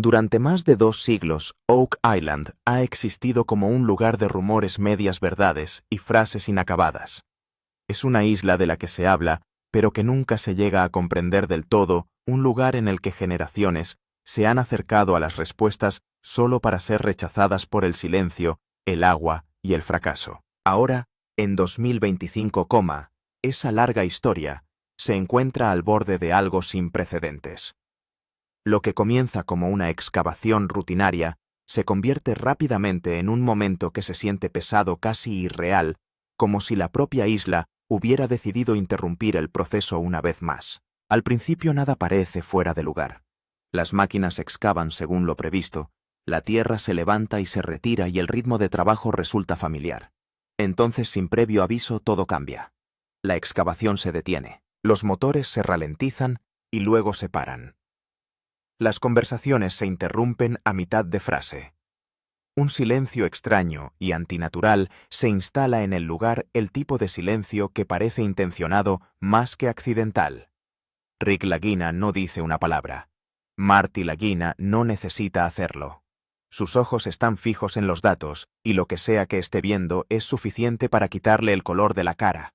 Durante más de 2 siglos, Oak Island ha existido como un lugar de rumores, medias verdades y frases inacabadas. Es una isla de la que se habla, pero que nunca se llega a comprender del todo, un lugar en el que generaciones se han acercado a las respuestas solo para ser rechazadas por el silencio, el agua y el fracaso. Ahora, en 2025, esa larga historia se encuentra al borde de algo sin precedentes. Lo que comienza como una excavación rutinaria se convierte rápidamente en un momento que se siente pesado, casi irreal, como si la propia isla hubiera decidido interrumpir el proceso una vez más. Al principio nada parece fuera de lugar. Las máquinas excavan según lo previsto, la tierra se levanta y se retira y el ritmo de trabajo resulta familiar. Entonces, sin previo aviso, todo cambia. La excavación se detiene, los motores se ralentizan y luego se paran. Las conversaciones se interrumpen a mitad de frase. Un silencio extraño y antinatural se instala en el lugar, el tipo de silencio que parece intencionado más que accidental. Rick Lagina no dice una palabra. Marty Lagina no necesita hacerlo. Sus ojos están fijos en los datos, y lo que sea que esté viendo es suficiente para quitarle el color de la cara.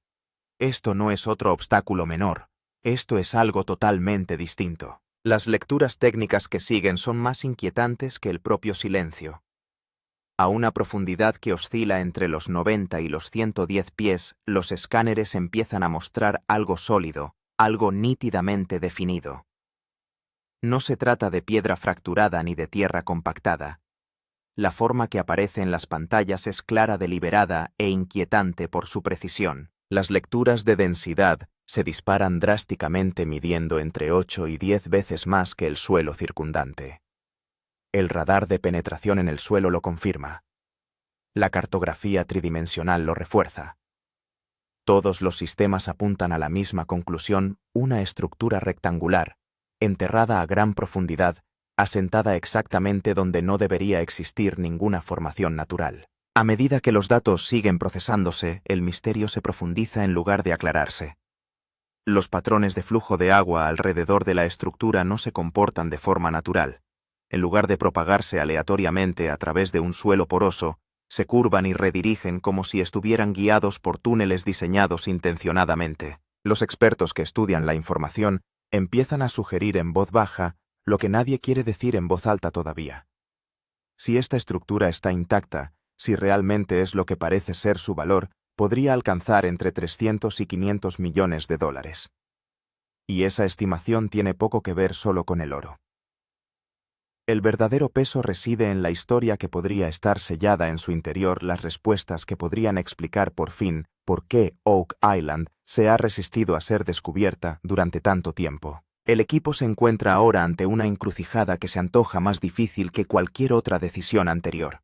Esto no es otro obstáculo menor. Esto es algo totalmente distinto. Las lecturas técnicas que siguen son más inquietantes que el propio silencio. A una profundidad que oscila entre los 90 y los 110 pies, los escáneres empiezan a mostrar algo sólido, algo nítidamente definido. No se trata de piedra fracturada ni de tierra compactada. La forma que aparece en las pantallas es clara, deliberada e inquietante por su precisión. Las lecturas de densidad se disparan drásticamente, midiendo entre 8 y 10 veces más que el suelo circundante. El radar de penetración en el suelo lo confirma. La cartografía tridimensional lo refuerza. Todos los sistemas apuntan a la misma conclusión: una estructura rectangular, enterrada a gran profundidad, asentada exactamente donde no debería existir ninguna formación natural. A medida que los datos siguen procesándose, el misterio se profundiza en lugar de aclararse. Los patrones de flujo de agua alrededor de la estructura no se comportan de forma natural. En lugar de propagarse aleatoriamente a través de un suelo poroso, se curvan y redirigen como si estuvieran guiados por túneles diseñados intencionadamente. Los expertos que estudian la información empiezan a sugerir en voz baja lo que nadie quiere decir en voz alta todavía. Si esta estructura está intacta, si realmente es lo que parece ser su valor, podría alcanzar entre 300 y 500 millones de dólares. Y esa estimación tiene poco que ver solo con el oro. El verdadero peso reside en la historia que podría estar sellada en su interior, las respuestas que podrían explicar por fin por qué Oak Island se ha resistido a ser descubierta durante tanto tiempo. El equipo se encuentra ahora ante una encrucijada que se antoja más difícil que cualquier otra decisión anterior.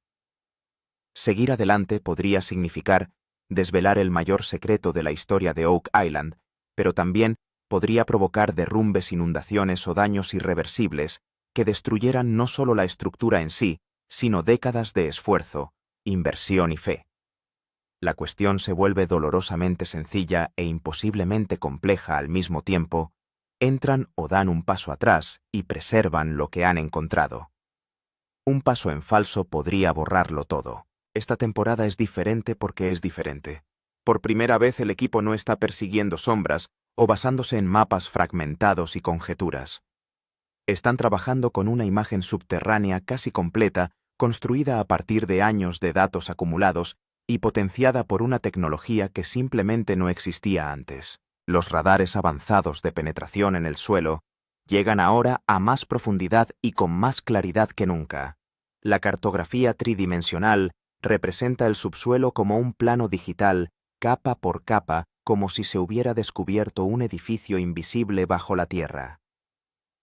Seguir adelante podría significar desvelar el mayor secreto de la historia de Oak Island, pero también podría provocar derrumbes, inundaciones o daños irreversibles que destruyeran no solo la estructura en sí, sino décadas de esfuerzo, inversión y fe. La cuestión se vuelve dolorosamente sencilla e imposiblemente compleja al mismo tiempo. Entran o dan un paso atrás y preservan lo que han encontrado. Un paso en falso podría borrarlo todo. Esta temporada es diferente porque es diferente. Por primera vez el equipo no está persiguiendo sombras o basándose en mapas fragmentados y conjeturas. Están trabajando con una imagen subterránea casi completa, construida a partir de años de datos acumulados y potenciada por una tecnología que simplemente no existía antes. Los radares avanzados de penetración en el suelo llegan ahora a más profundidad y con más claridad que nunca. La cartografía tridimensional representa el subsuelo como un plano digital, capa por capa, como si se hubiera descubierto un edificio invisible bajo la tierra.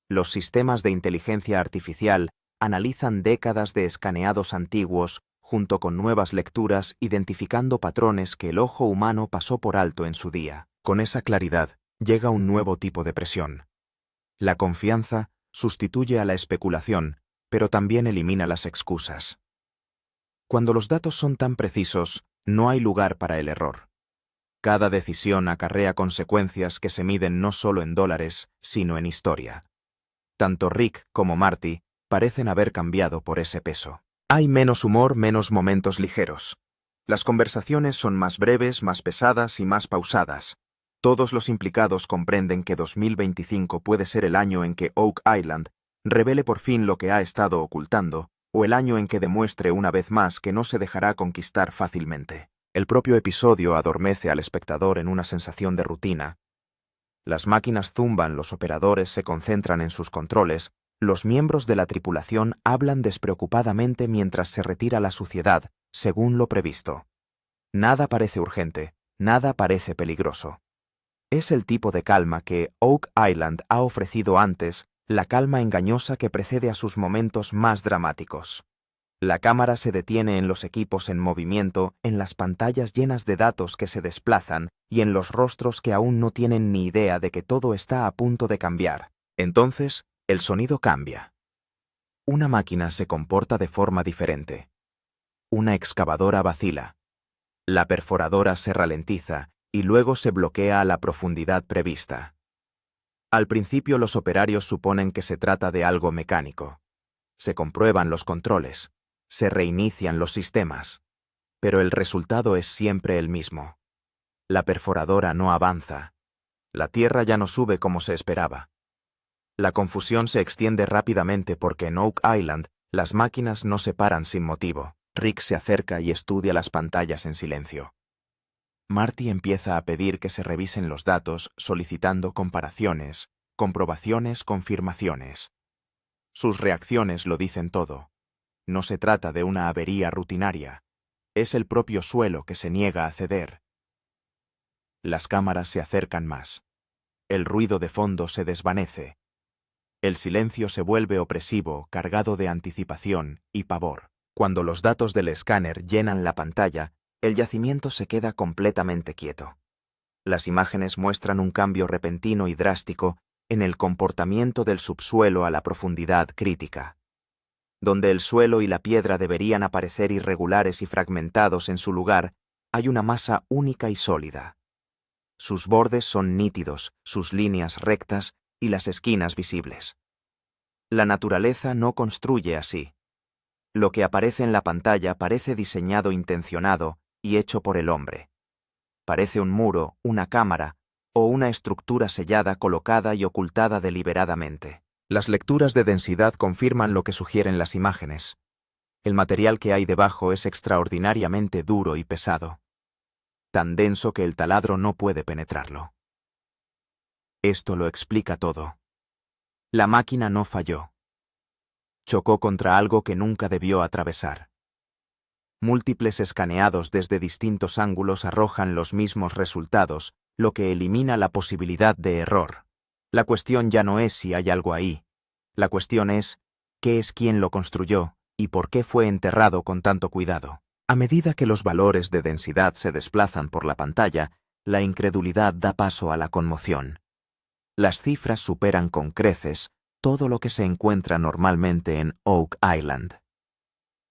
Los sistemas de inteligencia artificial analizan décadas de escaneados antiguos junto con nuevas lecturas, identificando patrones que el ojo humano pasó por alto en su día. Con esa claridad llega un nuevo tipo de presión. La confianza sustituye a la especulación, pero también elimina las excusas. Cuando los datos son tan precisos, no hay lugar para el error. Cada decisión acarrea consecuencias que se miden no solo en dólares, sino en historia. Tanto Rick como Marty parecen haber cambiado por ese peso. Hay menos humor, menos momentos ligeros. Las conversaciones son más breves, más pesadas y más pausadas. Todos los implicados comprenden que 2025 puede ser el año en que Oak Island revele por fin lo que ha estado ocultando, o el año en que demuestre una vez más que no se dejará conquistar fácilmente. El propio episodio adormece al espectador en una sensación de rutina. Las máquinas zumban, los operadores se concentran en sus controles, los miembros de la tripulación hablan despreocupadamente mientras se retira la suciedad, según lo previsto. Nada parece urgente, nada parece peligroso. Es el tipo de calma que Oak Island ha ofrecido antes, la calma engañosa que precede a sus momentos más dramáticos. La cámara se detiene en los equipos en movimiento, en las pantallas llenas de datos que se desplazan y en los rostros que aún no tienen ni idea de que todo está a punto de cambiar. Entonces, el sonido cambia. Una máquina se comporta de forma diferente. Una excavadora vacila. La perforadora se ralentiza y luego se bloquea a la profundidad prevista. Al principio los operarios suponen que se trata de algo mecánico. Se comprueban los controles, se reinician los sistemas, pero el resultado es siempre el mismo. La perforadora no avanza. La tierra ya no sube como se esperaba. La confusión se extiende rápidamente porque en Oak Island las máquinas no se paran sin motivo. Rick se acerca y estudia las pantallas en silencio. Marty empieza a pedir que se revisen los datos, solicitando comparaciones, comprobaciones, confirmaciones. Sus reacciones lo dicen todo. No se trata de una avería rutinaria. Es el propio suelo que se niega a ceder. Las cámaras se acercan más. El ruido de fondo se desvanece. El silencio se vuelve opresivo, cargado de anticipación y pavor. Cuando los datos del escáner llenan la pantalla, el yacimiento se queda completamente quieto. Las imágenes muestran un cambio repentino y drástico en el comportamiento del subsuelo a la profundidad crítica. Donde el suelo y la piedra deberían aparecer irregulares y fragmentados en su lugar, hay una masa única y sólida. Sus bordes son nítidos, sus líneas rectas y las esquinas visibles. La naturaleza no construye así. Lo que aparece en la pantalla parece diseñado intencionado y hecho por el hombre. Parece un muro, una cámara o una estructura sellada colocada y ocultada deliberadamente. Las lecturas de densidad confirman lo que sugieren las imágenes. El material que hay debajo es extraordinariamente duro y pesado, tan denso que el taladro no puede penetrarlo. Esto lo explica todo. La máquina no falló. Chocó contra algo que nunca debió atravesar. Múltiples escaneados desde distintos ángulos arrojan los mismos resultados, lo que elimina la posibilidad de error. La cuestión ya no es si hay algo ahí. La cuestión es, ¿qué es quien lo construyó y por qué fue enterrado con tanto cuidado? A medida que los valores de densidad se desplazan por la pantalla, la incredulidad da paso a la conmoción. Las cifras superan con creces todo lo que se encuentra normalmente en Oak Island.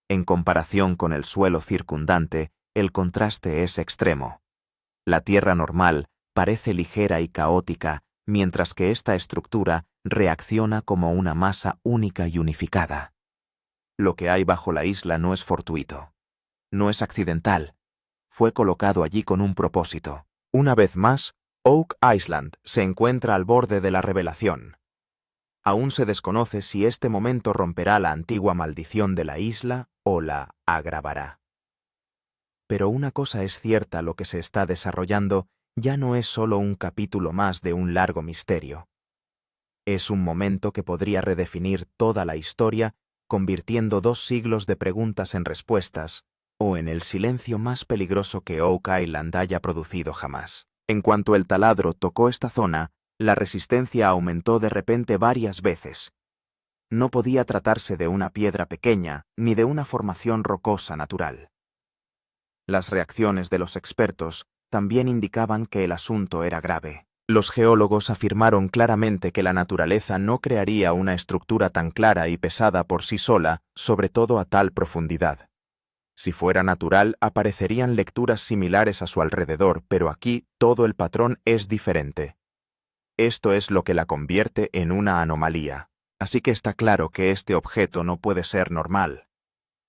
En comparación con el suelo circundante, el contraste es extremo. La tierra normal parece ligera y caótica, mientras que esta estructura reacciona como una masa única y unificada. Lo que hay bajo la isla no es fortuito. No es accidental. Fue colocado allí con un propósito. Una vez más, Oak Island se encuentra al borde de la revelación. Aún se desconoce si este momento romperá la antigua maldición de la isla o la agravará. Pero una cosa es cierta: lo que se está desarrollando ya no es solo un capítulo más de un largo misterio. Es un momento que podría redefinir toda la historia, convirtiendo 2 siglos de preguntas en respuestas, o en el silencio más peligroso que Oak Island haya producido jamás. En cuanto el taladro tocó esta zona, la resistencia aumentó de repente varias veces. No podía tratarse de una piedra pequeña ni de una formación rocosa natural. Las reacciones de los expertos también indicaban que el asunto era grave. Los geólogos afirmaron claramente que la naturaleza no crearía una estructura tan clara y pesada por sí sola, sobre todo a tal profundidad. Si fuera natural, aparecerían lecturas similares a su alrededor, pero aquí todo el patrón es diferente. Esto es lo que la convierte en una anomalía. Así que está claro que este objeto no puede ser normal.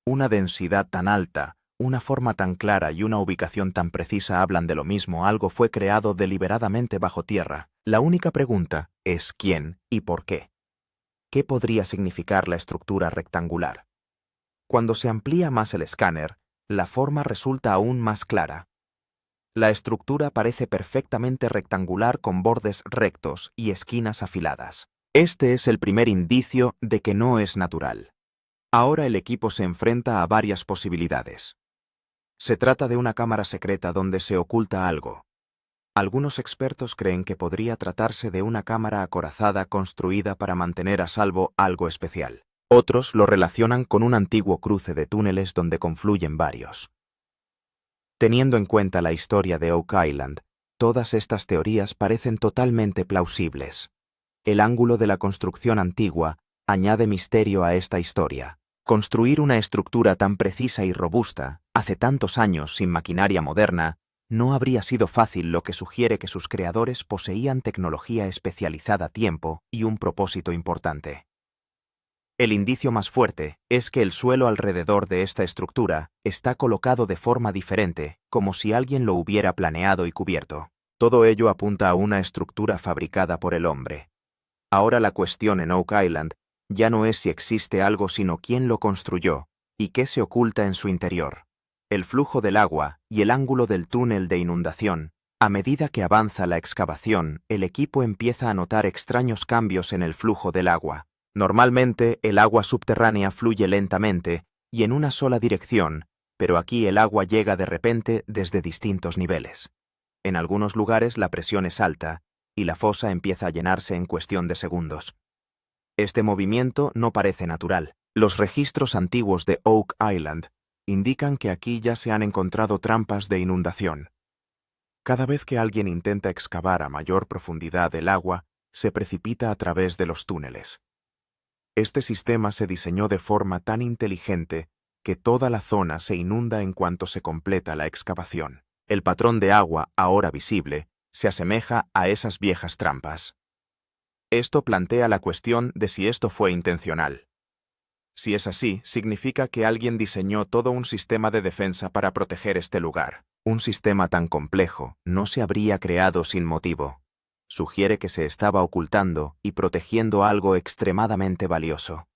Una densidad tan alta, una forma tan clara y una ubicación tan precisa hablan de lo mismo. Algo fue creado deliberadamente bajo tierra. La única pregunta es quién y por qué. ¿Qué podría significar la estructura rectangular? Cuando se amplía más el escáner, la forma resulta aún más clara. La estructura parece perfectamente rectangular con bordes rectos y esquinas afiladas. Este es el primer indicio de que no es natural. Ahora el equipo se enfrenta a varias posibilidades. Se trata de una cámara secreta donde se oculta algo. Algunos expertos creen que podría tratarse de una cámara acorazada construida para mantener a salvo algo especial. Otros lo relacionan con un antiguo cruce de túneles donde confluyen varios. Teniendo en cuenta la historia de Oak Island, todas estas teorías parecen totalmente plausibles. El ángulo de la construcción antigua añade misterio a esta historia. Construir una estructura tan precisa y robusta, hace tantos años sin maquinaria moderna, no habría sido fácil, lo que sugiere que sus creadores poseían tecnología especializada a tiempo y un propósito importante. El indicio más fuerte es que el suelo alrededor de esta estructura está colocado de forma diferente, como si alguien lo hubiera planeado y cubierto. Todo ello apunta a una estructura fabricada por el hombre. Ahora la cuestión en Oak Island ya no es si existe algo, sino quién lo construyó y qué se oculta en su interior. El flujo del agua y el ángulo del túnel de inundación. A medida que avanza la excavación, el equipo empieza a notar extraños cambios en el flujo del agua. Normalmente, el agua subterránea fluye lentamente y en una sola dirección, pero aquí el agua llega de repente desde distintos niveles. En algunos lugares la presión es alta y la fosa empieza a llenarse en cuestión de segundos. Este movimiento no parece natural. Los registros antiguos de Oak Island indican que aquí ya se han encontrado trampas de inundación. Cada vez que alguien intenta excavar a mayor profundidad, el agua se precipita a través de los túneles. Este sistema se diseñó de forma tan inteligente que toda la zona se inunda en cuanto se completa la excavación. El patrón de agua, ahora visible, se asemeja a esas viejas trampas. Esto plantea la cuestión de si esto fue intencional. Si es así, significa que alguien diseñó todo un sistema de defensa para proteger este lugar. Un sistema tan complejo no se habría creado sin motivo. Sugiere que se estaba ocultando y protegiendo algo extremadamente valioso.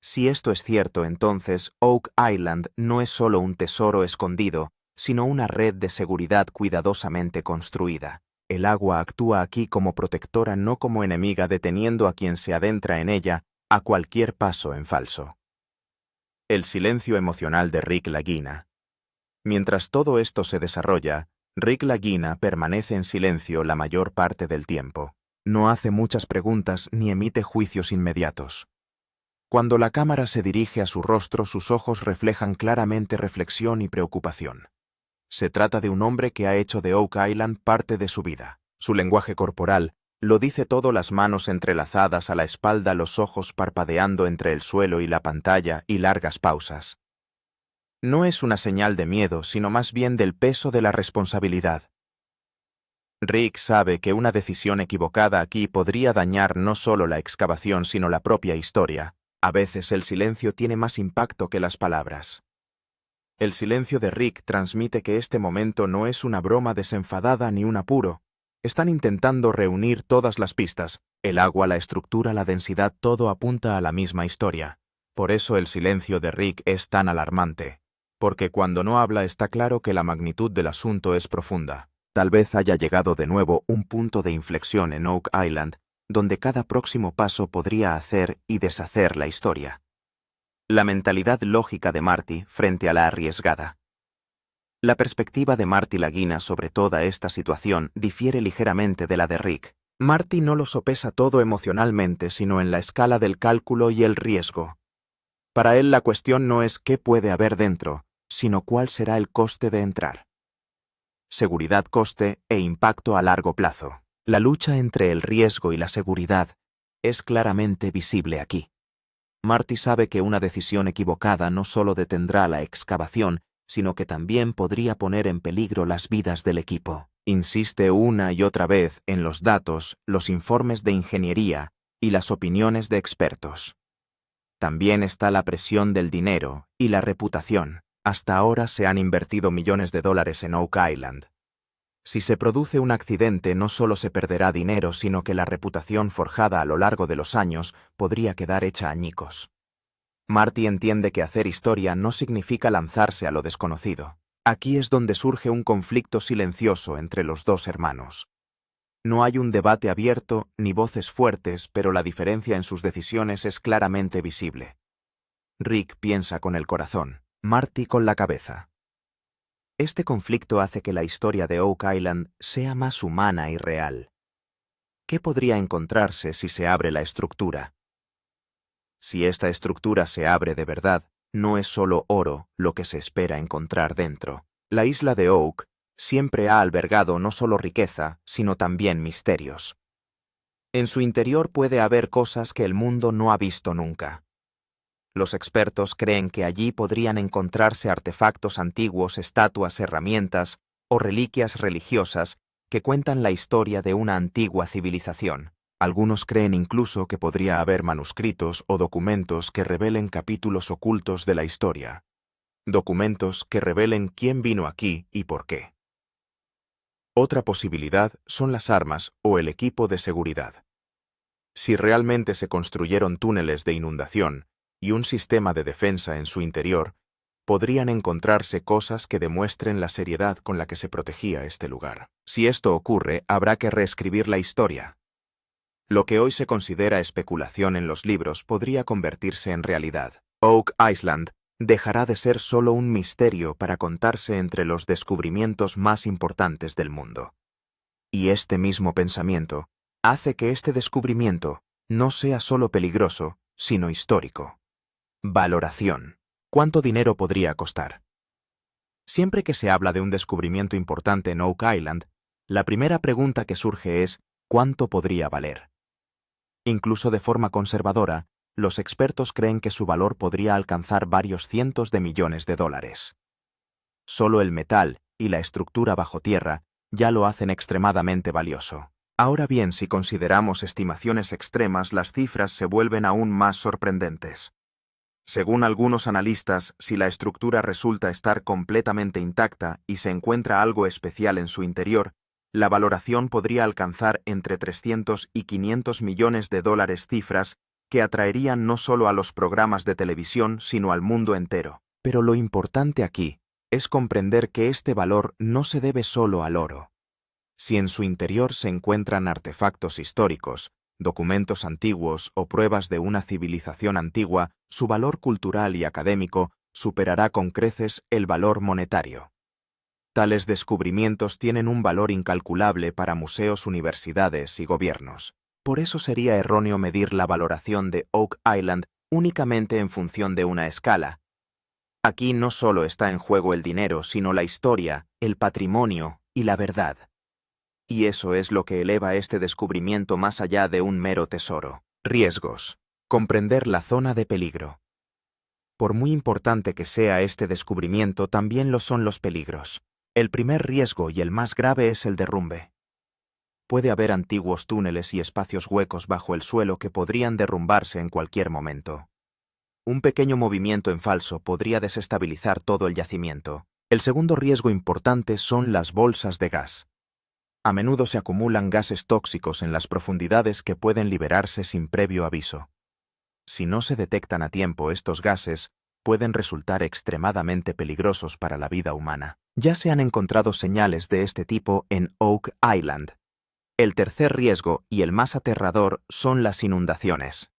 Si esto es cierto, entonces Oak Island no es solo un tesoro escondido, sino una red de seguridad cuidadosamente construida. El agua actúa aquí como protectora, no como enemiga, deteniendo a quien se adentra en ella a cualquier paso en falso. El silencio emocional de Rick Lagina. Mientras todo esto se desarrolla, Rick Lagina permanece en silencio la mayor parte del tiempo. No hace muchas preguntas ni emite juicios inmediatos. Cuando la cámara se dirige a su rostro, sus ojos reflejan claramente reflexión y preocupación. Se trata de un hombre que ha hecho de Oak Island parte de su vida. Su lenguaje corporal lo dice todo: las manos entrelazadas a la espalda, los ojos parpadeando entre el suelo y la pantalla, y largas pausas. No es una señal de miedo, sino más bien del peso de la responsabilidad. Rick sabe que una decisión equivocada aquí podría dañar no solo la excavación, sino la propia historia. A veces el silencio tiene más impacto que las palabras. El silencio de Rick transmite que este momento no es una broma desenfadada ni un apuro. Están intentando reunir todas las pistas. El agua, la estructura, la densidad, todo apunta a la misma historia. Por eso el silencio de Rick es tan alarmante. Porque cuando no habla está claro que la magnitud del asunto es profunda. Tal vez haya llegado de nuevo un punto de inflexión en Oak Island, donde cada próximo paso podría hacer y deshacer la historia. La mentalidad lógica de Marty frente a la arriesgada. La perspectiva de Marty Lagina sobre toda esta situación difiere ligeramente de la de Rick. Marty no lo sopesa todo emocionalmente, sino en la escala del cálculo y el riesgo. Para él la cuestión no es qué puede haber dentro, sino cuál será el coste de entrar. Seguridad, coste e impacto a largo plazo. La lucha entre el riesgo y la seguridad es claramente visible aquí. Marty sabe que una decisión equivocada no solo detendrá la excavación, sino que también podría poner en peligro las vidas del equipo. Insiste una y otra vez en los datos, los informes de ingeniería y las opiniones de expertos. También está la presión del dinero y la reputación. Hasta ahora se han invertido millones de dólares en Oak Island. Si se produce un accidente, no solo se perderá dinero, sino que la reputación forjada a lo largo de los años podría quedar hecha añicos. Marty entiende que hacer historia no significa lanzarse a lo desconocido. Aquí es donde surge un conflicto silencioso entre los dos hermanos. No hay un debate abierto ni voces fuertes, pero la diferencia en sus decisiones es claramente visible. Rick piensa con el corazón, Marty con la cabeza. Este conflicto hace que la historia de Oak Island sea más humana y real. ¿Qué podría encontrarse si se abre la estructura? Si esta estructura se abre de verdad, no es solo oro lo que se espera encontrar dentro. La isla de Oak siempre ha albergado no solo riqueza, sino también misterios. En su interior puede haber cosas que el mundo no ha visto nunca. Los expertos creen que allí podrían encontrarse artefactos antiguos, estatuas, herramientas o reliquias religiosas que cuentan la historia de una antigua civilización. Algunos creen incluso que podría haber manuscritos o documentos que revelen capítulos ocultos de la historia. Documentos que revelen quién vino aquí y por qué. Otra posibilidad son las armas o el equipo de seguridad. Si realmente se construyeron túneles de inundación y un sistema de defensa en su interior, podrían encontrarse cosas que demuestren la seriedad con la que se protegía este lugar. Si esto ocurre, habrá que reescribir la historia. Lo que hoy se considera especulación en los libros podría convertirse en realidad. Oak Island dejará de ser solo un misterio para contarse entre los descubrimientos más importantes del mundo. Y este mismo pensamiento hace que este descubrimiento no sea solo peligroso, sino histórico. Valoración. ¿Cuánto dinero podría costar? Siempre que se habla de un descubrimiento importante en Oak Island, la primera pregunta que surge es ¿cuánto podría valer? Incluso de forma conservadora, los expertos creen que su valor podría alcanzar varios cientos de millones de dólares. Solo el metal y la estructura bajo tierra ya lo hacen extremadamente valioso. Ahora bien, si consideramos estimaciones extremas, las cifras se vuelven aún más sorprendentes. Según algunos analistas, si la estructura resulta estar completamente intacta y se encuentra algo especial en su interior, la valoración podría alcanzar entre 300 y 500 millones de dólares, cifras que atraerían no solo a los programas de televisión, sino al mundo entero. Pero lo importante aquí es comprender que este valor no se debe solo al oro. Si en su interior se encuentran artefactos históricos, documentos antiguos o pruebas de una civilización antigua, su valor cultural y académico superará con creces el valor monetario. Tales descubrimientos tienen un valor incalculable para museos, universidades y gobiernos. Por eso sería erróneo medir la valoración de Oak Island únicamente en función de una escala. Aquí no solo está en juego el dinero, sino la historia, el patrimonio y la verdad. Y eso es lo que eleva este descubrimiento más allá de un mero tesoro. Riesgos. Comprender la zona de peligro. Por muy importante que sea este descubrimiento, también lo son los peligros. El primer riesgo y el más grave es el derrumbe. Puede haber antiguos túneles y espacios huecos bajo el suelo que podrían derrumbarse en cualquier momento. Un pequeño movimiento en falso podría desestabilizar todo el yacimiento. El segundo riesgo importante son las bolsas de gas. A menudo se acumulan gases tóxicos en las profundidades que pueden liberarse sin previo aviso. Si no se detectan a tiempo, estos gases pueden resultar extremadamente peligrosos para la vida humana. Ya se han encontrado señales de este tipo en Oak Island. El tercer riesgo, y el más aterrador, son las inundaciones.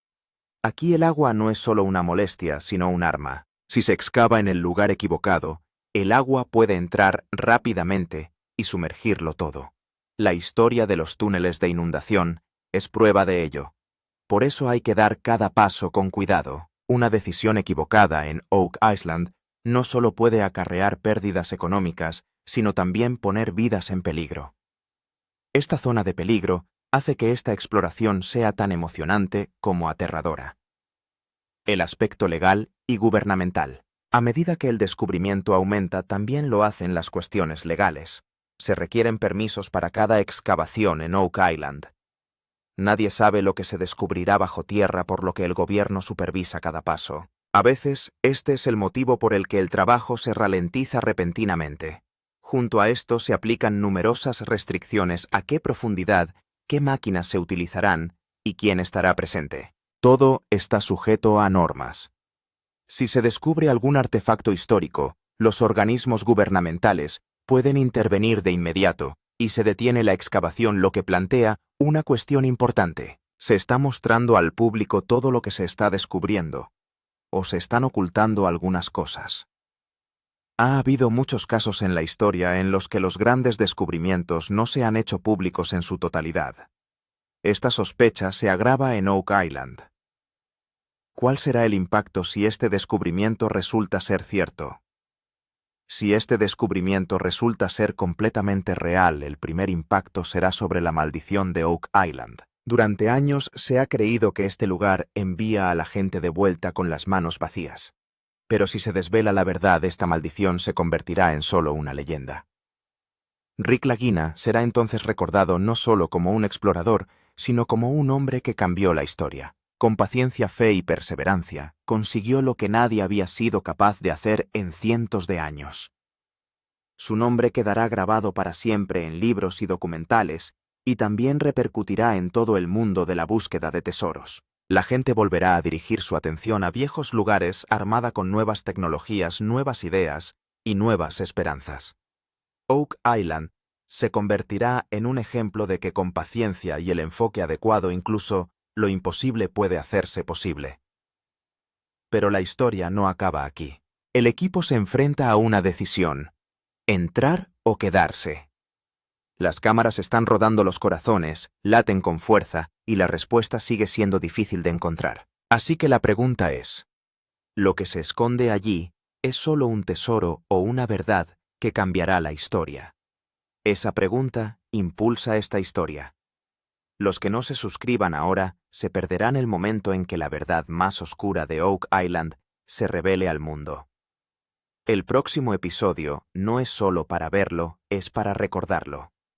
Aquí el agua no es solo una molestia, sino un arma. Si se excava en el lugar equivocado, el agua puede entrar rápidamente y sumergirlo todo. La historia de los túneles de inundación es prueba de ello. Por eso hay que dar cada paso con cuidado. Una decisión equivocada en Oak Island no solo puede acarrear pérdidas económicas, sino también poner vidas en peligro. Esta zona de peligro hace que esta exploración sea tan emocionante como aterradora. El aspecto legal y gubernamental. A medida que el descubrimiento aumenta, también lo hacen las cuestiones legales. Se requieren permisos para cada excavación en Oak Island. Nadie sabe lo que se descubrirá bajo tierra, por lo que el gobierno supervisa cada paso. A veces, este es el motivo por el que el trabajo se ralentiza repentinamente. Junto a esto se aplican numerosas restricciones a qué profundidad, qué máquinas se utilizarán y quién estará presente. Todo está sujeto a normas. Si se descubre algún artefacto histórico, los organismos gubernamentales pueden intervenir de inmediato y se detiene la excavación, lo que plantea una cuestión importante. ¿Se está mostrando al público todo lo que se está descubriendo? ¿O se están ocultando algunas cosas? Ha habido muchos casos en la historia en los que los grandes descubrimientos no se han hecho públicos en su totalidad. Esta sospecha se agrava en Oak Island. ¿Cuál será el impacto si este descubrimiento resulta ser cierto? Si este descubrimiento resulta ser completamente real, el primer impacto será sobre la maldición de Oak Island. Durante años se ha creído que este lugar envía a la gente de vuelta con las manos vacías. Pero si se desvela la verdad, esta maldición se convertirá en solo una leyenda. Rick Lagina será entonces recordado no solo como un explorador, sino como un hombre que cambió la historia. Con paciencia, fe y perseverancia, consiguió lo que nadie había sido capaz de hacer en cientos de años. Su nombre quedará grabado para siempre en libros y documentales, y también repercutirá en todo el mundo de la búsqueda de tesoros. La gente volverá a dirigir su atención a viejos lugares armada con nuevas tecnologías, nuevas ideas y nuevas esperanzas. Oak Island se convertirá en un ejemplo de que con paciencia y el enfoque adecuado incluso lo imposible puede hacerse posible. Pero la historia no acaba aquí. El equipo se enfrenta a una decisión: ¿entrar o quedarse? Las cámaras están rodando los corazones, laten con fuerza, y la respuesta sigue siendo difícil de encontrar. Así que la pregunta es: ¿lo que se esconde allí es solo un tesoro o una verdad que cambiará la historia? Esa pregunta impulsa esta historia. Los que no se suscriban ahora se perderán el momento en que la verdad más oscura de Oak Island se revele al mundo. El próximo episodio no es solo para verlo, es para recordarlo.